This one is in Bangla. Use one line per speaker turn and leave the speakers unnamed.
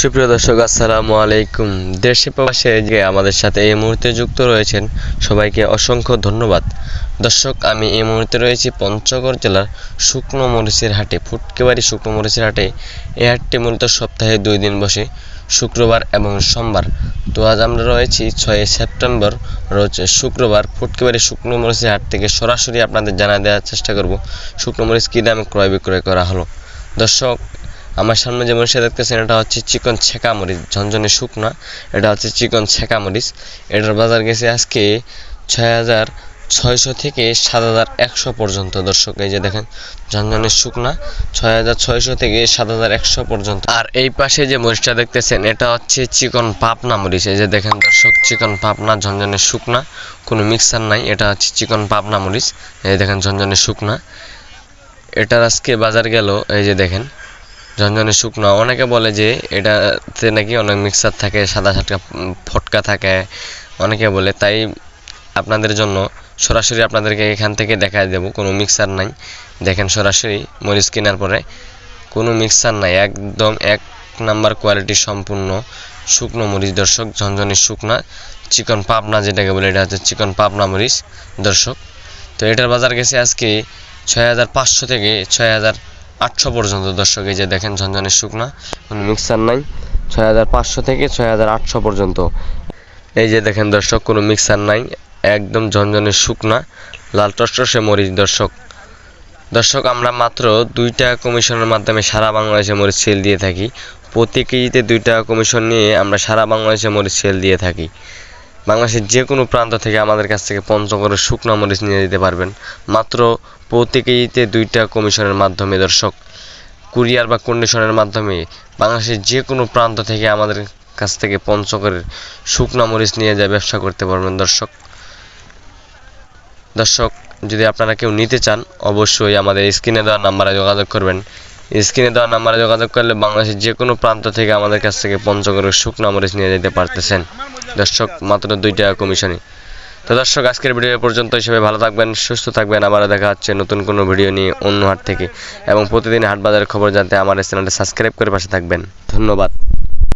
সুপ্রিয় দর্শক, আসসালামু আলাইকুম। দেশে প্রবাসে যে আমাদের সাথে এই মুহূর্তে যুক্ত রয়েছেন সবাইকে অসংখ্য ধন্যবাদ। দর্শক, আমি এই মুহূর্তে রয়েছি পঞ্চগড় জেলার শুকনো মরিচের হাটে, ফুটকেবাড়ি শুকনো মরিচের হাটে। এই হাটটি মূলত সপ্তাহে 2 দিন বসে, শুক্রবার এবং সোমবার। তো আজ আমরা রয়েছি 6 সেপ্টেম্বর রোজ শুক্রবার। ফুটকেবাড়ি শুকনো মরিচের হাট থেকে সরাসরি আপনাদের জানা দেওয়ার চেষ্টা করব শুকনো মরিচ কী দামে ক্রয় বিক্রয় করা হলো। দর্শক, আমার সামনে যে মরিচটা দেখতেছেন এটা হচ্ছে চিকন ছেঁকা মরিচ, ঝনঝনে শুকনা। এটা হচ্ছে চিকন ছেঁকা মরিচ। এটার বাজার গেছে আজকে 6,600 থেকে 7,100 পর্যন্ত। দর্শক, এই যে দেখেন ঝনঝনে শুকনা 6,600 থেকে 7,100 পর্যন্ত। আর এই পাশে যে মরিচটা দেখতেছেন এটা হচ্ছে চিকন পাবনা মরিচ। এই যে দেখেন দর্শক, চিকন পাবনা, ঝনঝনে শুকনা, কোনো মিক্সার নাই। এটা হচ্ছে চিকন পাবনা মরিচ। এই দেখেন ঝনঝনে শুকনা। এটার আজকে বাজার গেল, এই যে দেখেন ঝনঝনে শুকনো। অনেকে বলে যে এটাতে নাকি অনেক মিক্সার থাকে, সাদা সাদা ফটকা থাকে, অনেকে বলে। তাই আপনাদের জন্য সরাসরি আপনাদেরকে এখান থেকে দেখাই দেব, কোনো মিক্সার নাই। দেখেন সরাসরি মরিচ কেনার পরে কোনো মিক্সার নাই, একদম 1 নাম্বার কোয়ালিটি সম্পূর্ণ শুকনো মরিচ। দর্শক, ঝনঝনে শুকনা চিকন পাবনা যেটাকে বলে, এটা হচ্ছে চিকন পাবনা মরিচ। দর্শক, তো এটার বাজার গেছে আজকে 6,500 থেকে 6,800 পর্যন্ত। দর্শক, এই যে দেখেন ঝনঝনে শুকনা, কোনো মিক্সার নাই, 6,500 থেকে 6,800 পর্যন্ত। এই যে দেখেন দর্শক, কোনো মিক্সার নাই, একদম ঝনঝনে শুকনা লাল টসটসে মরিচ। দর্শক, আমরা মাত্র 2 টাকা কমিশনের মাধ্যমে সারা বাংলাদেশে মরিচ সেল দিয়ে থাকি। প্রতি কেজিতে 2 টাকা কমিশন নিয়ে আমরা সারা বাংলাদেশে মরিচ সেল দিয়ে থাকি। বাংলাদেশের যে কোনো প্রান্ত থেকে আমাদের কাছ থেকে পঞ্চগড়ের শুকনো মরিচ নিয়ে যেতে পারবেন মাত্র প্রতি কেজিতে 2 টাকা কমিশনের মাধ্যমে। দর্শক, কুরিয়ার বা কন্ডিশনের মাধ্যমে বাংলাদেশের যে কোনো প্রান্ত থেকে আমাদের কাছ থেকে পঞ্চগড়ের শুকনো মরিচ নিয়ে যায় ব্যবসা করতে পারবেন। দর্শক, যদি আপনারা কেউ নিতে চান অবশ্যই আমাদের স্ক্রিনে দেওয়া নাম্বারে যোগাযোগ করবেন। স্ক্রিনে দেওয়া নাম্বারে যোগাযোগ করলে বাংলাদেশের যে কোনো প্রান্ত থেকে আমাদের কাছ থেকে পঞ্চগড়ের শুকনো মরিচ নিয়ে যেতে পারতেছেন। দর্শক, মাত্র 2 টাকা কমিশনে। তো দর্শক, আজকের ভিডিও পর্যন্ত হিসেবে ভালো থাকবেন, সুস্থ থাকবেন। আবারও দেখা হচ্ছে নতুন কোনো ভিডিও নিয়ে অন্য হাট থেকে। এবং প্রতিদিন হাট বাজারের খবর জানতে আমার এই চ্যানেলটা সাবস্ক্রাইব করে পাশে থাকবেন। ধন্যবাদ।